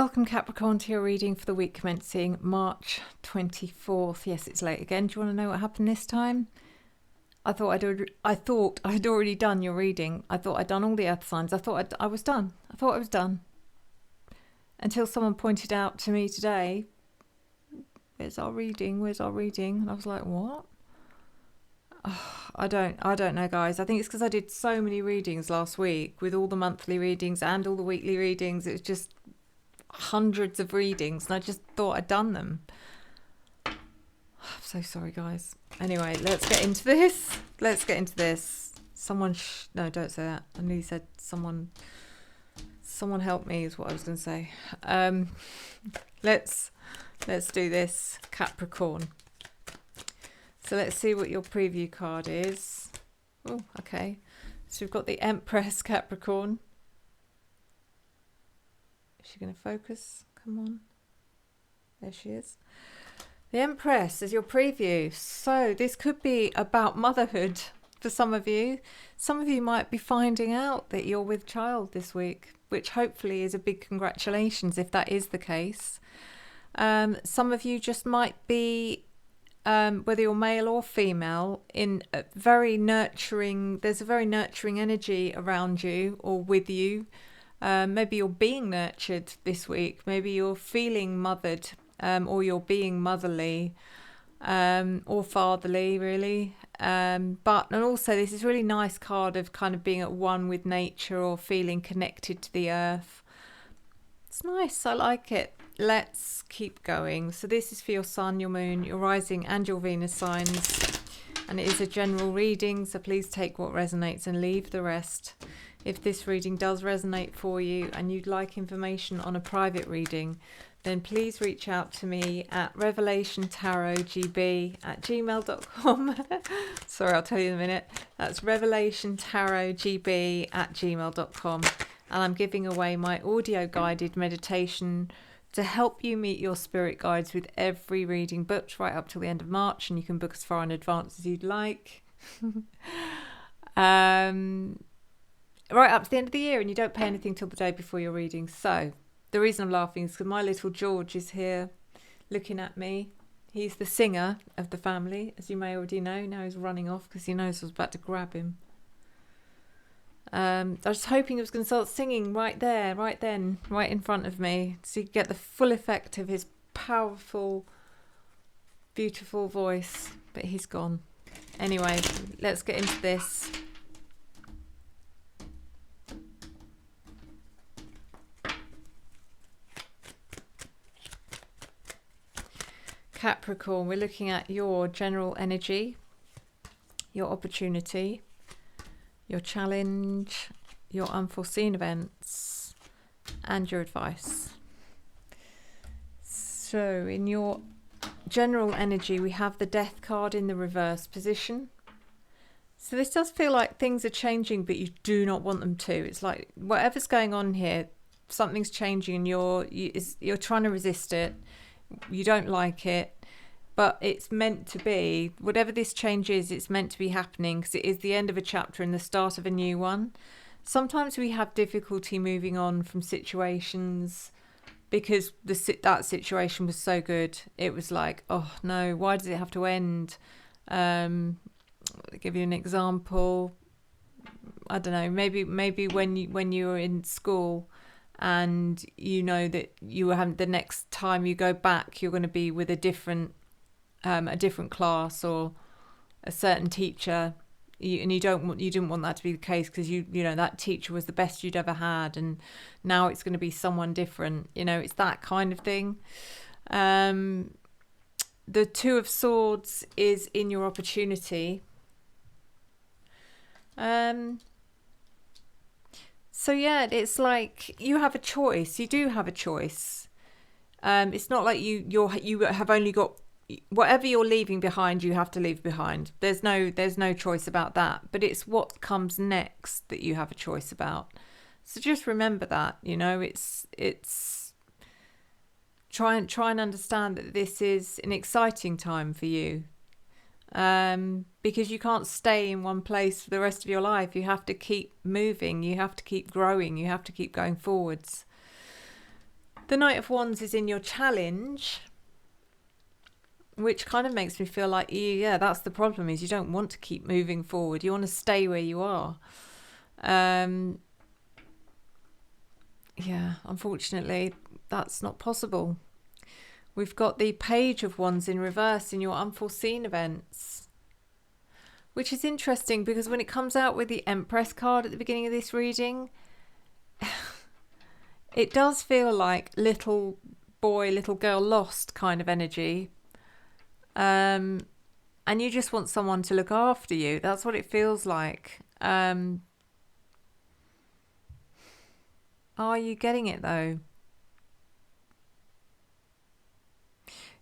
Welcome Capricorn to your reading for the week commencing March 24th. Yes, it's late again. Do you want to know what happened this time? I thought I'd already done your reading. I thought I'd done all the earth signs. I thought I was done. I thought I was done. Until someone pointed out to me today, where's our reading? And I was like, what? Oh, I don't know, guys. I think it's because I did so many readings last week with all the monthly readings and all the weekly readings. It was just hundreds of readings, and I just thought I'd done them. I'm so sorry, guys. Anyway, let's get into this. Someone no, don't say that. I nearly said someone help me is what I was going to say. Let's do this, Capricorn. So let's see what your preview card is. Oh, okay. So we've got the Empress, Capricorn. Is she going to focus? Come on. There she is. The Empress is your preview. So this could be about motherhood for some of you. Some of you might be finding out that you're with child this week, which hopefully is a big congratulations if that is the case. Some of you just might be, whether you're male or female, in a very nurturing, there's a very nurturing energy around you or with you. Maybe you're being nurtured this week. Maybe you're feeling mothered, or you're being motherly, or fatherly, really. And also this is a really nice card of kind of being at one with nature or feeling connected to the earth. It's nice. I like it. Let's keep going. So this is for your sun, your moon, your rising and your Venus signs. And it is a general reading, so please take what resonates and leave the rest. If this reading does resonate for you and you'd like information on a private reading, then please reach out to me at revelationtarotgb@gmail.com. Sorry, I'll tell you in a minute. That's revelationtarotgb@gmail.com. And I'm giving away my audio guided meditation to help you meet your spirit guides with every reading booked right up till the end of March. And you can book as far in advance as you'd like. Right up to the end of the year, and you don't pay anything till the day before your reading. So the reason I'm laughing is because my little George is here looking at me. He's the singer of the family, as you may already know. Now he's running off because he knows I was about to grab him. I was hoping he was going to start singing right there, right then, right in front of me, so you get the full effect of his powerful, beautiful voice, but he's gone. Anyway, let's get into this. Capricorn, we're looking at your general energy, your opportunity, your challenge, your unforeseen events, and your advice. So in your general energy, we have the Death card in the reverse position. So this does feel like things are changing, but you do not want them to. It's like whatever's going on here, something's changing and you're trying to resist it. You don't like it, but it's meant to be. Whatever this change is, it's meant to be happening because it is the end of a chapter and the start of a new one. Sometimes we have difficulty moving on from situations because that situation was so good. It was like, oh no, why does it have to end? I'll give you an example. I don't know, maybe when you were in school and you know that you have the next time you go back, you're going to be with a different class or a certain teacher, and you didn't want that to be the case because you know that teacher was the best you'd ever had, and now it's going to be someone different. You know, it's that kind of thing. The Two of Swords is in your opportunity. So yeah, it's like you have a choice. You do have a choice. It's not like you have only got whatever you're leaving behind. You have to leave behind. There's no choice about that. But it's what comes next that you have a choice about. So just remember that. You know, it's try and understand that this is an exciting time for you. Because you can't stay in one place for the rest of your life. You have to keep moving, you have to keep growing, you have to keep going forwards. The Knight of Wands is in your challenge, which kind of makes me feel like, yeah, that's the problem, is you don't want to keep moving forward. You want to stay where you are. Yeah, unfortunately, that's not possible. We've got the Page of Wands in reverse in your unforeseen events, which is interesting because when it comes out with the Empress card at the beginning of this reading, it does feel like little boy, little girl lost kind of energy. And you just want someone to look after you. That's what it feels like. Are you getting it though?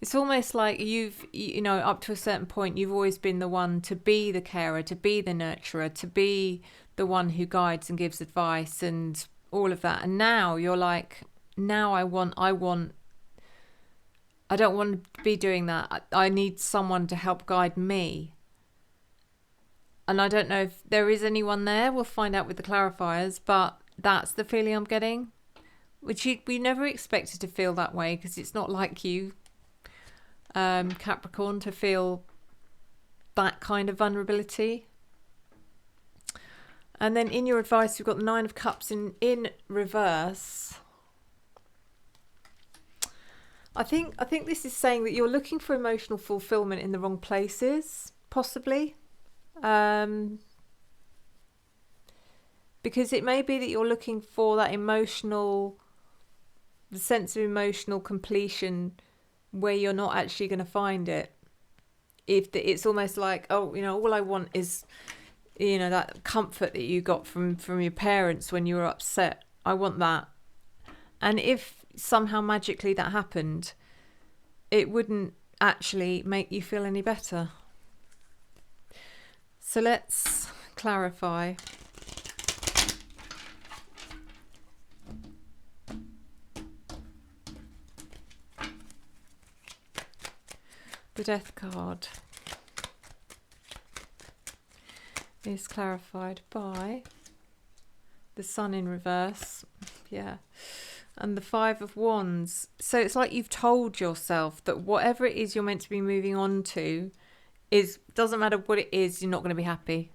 It's almost like you know, up to a certain point, you've always been the one to be the carer, to be the nurturer, to be the one who guides and gives advice and all of that. And now you're like, now I don't want to be doing that. I need someone to help guide me. And I don't know if there is anyone there. We'll find out with the clarifiers, but that's the feeling I'm getting, which we never expected to feel that way because it's not like you, Capricorn, to feel that kind of vulnerability. And then in your advice, we've got the Nine of Cups in reverse. I think this is saying that you're looking for emotional fulfillment in the wrong places, possibly. Because it may be that you're looking for that the sense of emotional completion where you're not actually going to find it. It's almost like, oh, you know, all I want is, you know, that comfort that you got from your parents when you were upset. I want that. And if somehow magically that happened, it wouldn't actually make you feel any better. So let's clarify. The Death card is clarified by the Sun in reverse, yeah, and the Five of Wands. So it's like you've told yourself that whatever it is you're meant to be moving on to doesn't matter what it is, you're not going to be happy.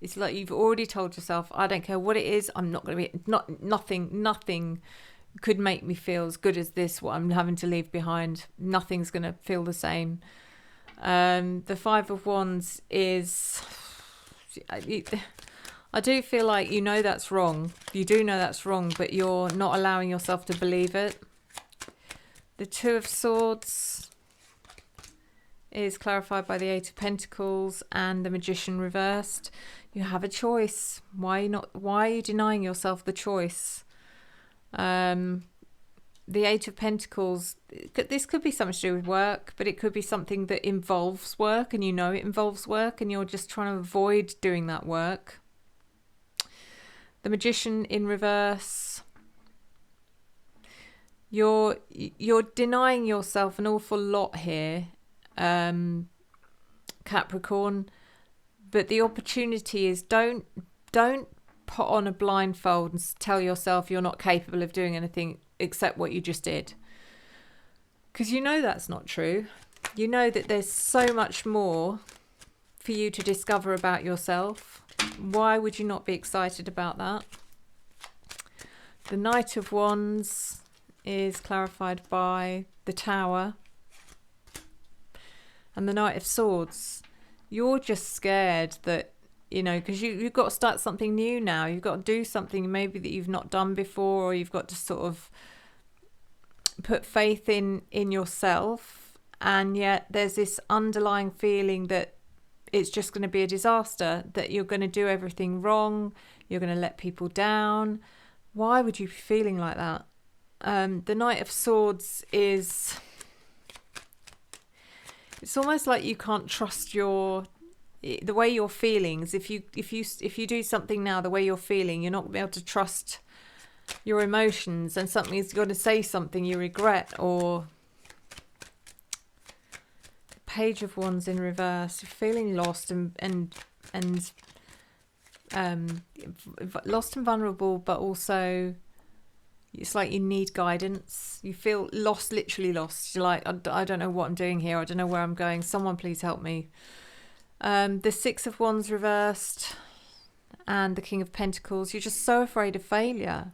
It's like you've already told yourself, I don't care what it is, I'm not going to be, nothing could make me feel as good as this, what I'm having to leave behind. Nothing's going to feel the same. The Five of Wands is, I do feel like you know that's wrong. You do know that's wrong, but you're not allowing yourself to believe it. The Two of Swords is clarified by the Eight of Pentacles and the Magician reversed. You have a choice. Why are you denying yourself the choice? The Eight of Pentacles, this could be something to do with work, but it could be something that involves work, and you know it involves work, and you're just trying to avoid doing that work. The Magician in reverse. You're denying yourself an awful lot here, Capricorn, but the opportunity is don't put on a blindfold and tell yourself you're not capable of doing anything except what you just did, because you know that's not true. You know that there's so much more for you to discover about yourself. Why would you not be excited about that? The Knight of Wands is clarified by the Tower and the Knight of Swords. You're just scared that, you know, because you've got to start something new now. You've got to do something maybe that you've not done before, or you've got to sort of put faith in yourself. And yet there's this underlying feeling that it's just going to be a disaster, that you're going to do everything wrong, you're going to let people down. Why would you be feeling like that? The Knight of Swords is... It's almost like you can't trust the way you're feeling. If you do something now the way you're feeling, you're not going to be able to trust your emotions, and something is going to say something you regret. Or the Page of Wands in reverse. You're feeling lost and lost and vulnerable, but also It's like you need guidance. You feel lost, literally lost. You're like, I don't know what I'm doing here. I don't know where I'm going. Someone please help me. The Six of Wands reversed and the King of Pentacles. You're just so afraid of failure.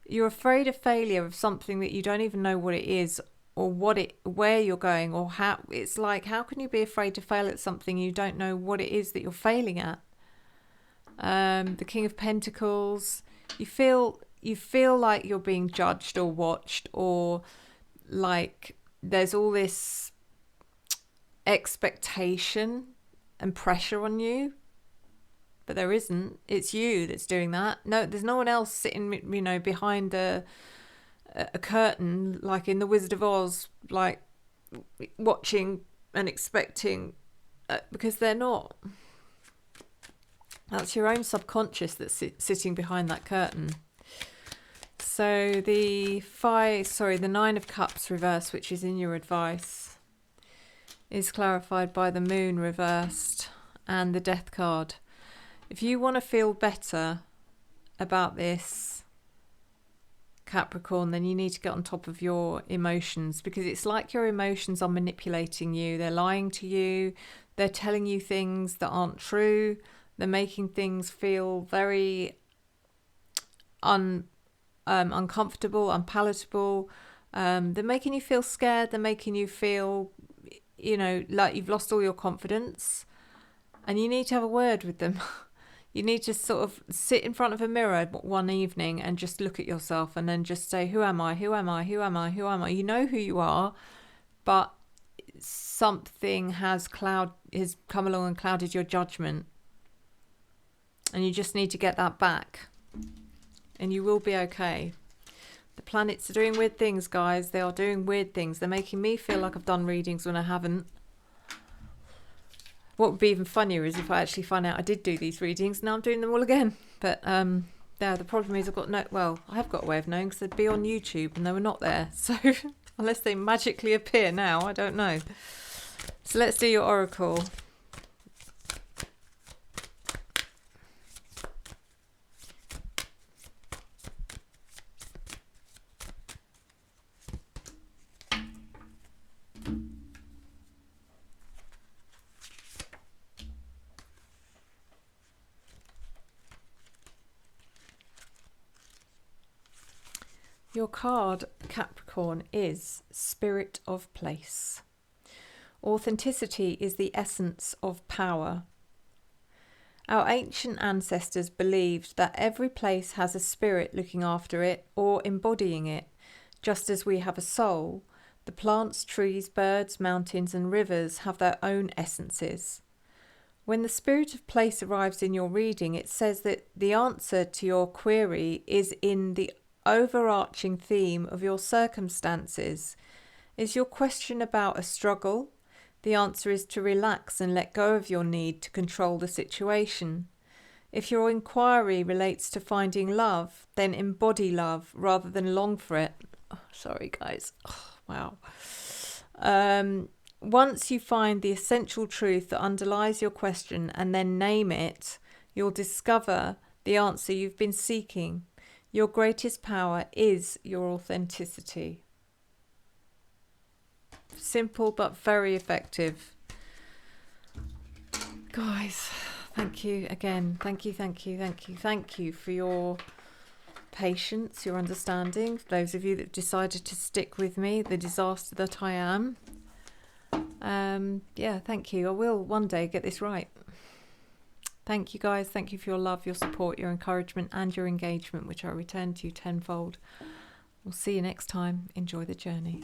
You're afraid of failure of something that you don't even know what it is, or where you're going, or how. It's like, how can you be afraid to fail at something you don't know what it is that you're failing at? The King of Pentacles. You feel like you're being judged or watched, or like there's all this expectation and pressure on you, but there isn't. It's you that's doing that. No, there's no one else sitting, behind a curtain, like in The Wizard of Oz, like watching and expecting, because they're not. That's your own subconscious that's sitting behind that curtain. So the Nine of Cups reversed, which is in your advice, is clarified by the Moon reversed and the Death card. If you want to feel better about this, Capricorn, then you need to get on top of your emotions, because it's like your emotions are manipulating you. They're lying to you. They're telling you things that aren't true. They're making things feel very uncomfortable, unpalatable. They're making you feel scared. They're making you feel, like you've lost all your confidence. And you need to have a word with them. You need to sort of sit in front of a mirror one evening and just look at yourself and then just say, who am I? Who am I? Who am I? Who am I? You know who you are, but something has come along and clouded your judgment. And you just need to get that back. And you will be okay. The planets are doing weird things, guys. They are doing weird things. They're making me feel like I've done readings when I haven't. What would be even funnier is if I actually find out I did do these readings. Now I'm doing them all again. But the problem is I have got a way of knowing, because they'd be on YouTube and they were not there. So unless they magically appear now, I don't know. So let's do your oracle. Your card, Capricorn, is Spirit of Place. Authenticity is the essence of power. Our ancient ancestors believed that every place has a spirit looking after it or embodying it. Just as we have a soul, the plants, trees, birds, mountains and rivers have their own essences. When the Spirit of Place arrives in your reading, it says that the answer to your query is in the overarching theme of your circumstances. Is your question about a struggle? The answer is to relax and let go of your need to control the situation. If your inquiry relates to finding love, then embody love rather than long for it. Oh, sorry, guys. Oh, wow. Once you find the essential truth that underlies your question and then name it, you'll discover the answer you've been seeking. Your greatest power is your authenticity. Simple but very effective. Guys, thank you again. Thank you for your patience, your understanding. For those of you that decided to stick with me, the disaster that I am. Thank you. I will one day get this right. Thank you, guys. Thank you for your love, your support, your encouragement and your engagement, which I return to you tenfold. We'll see you next time. Enjoy the journey.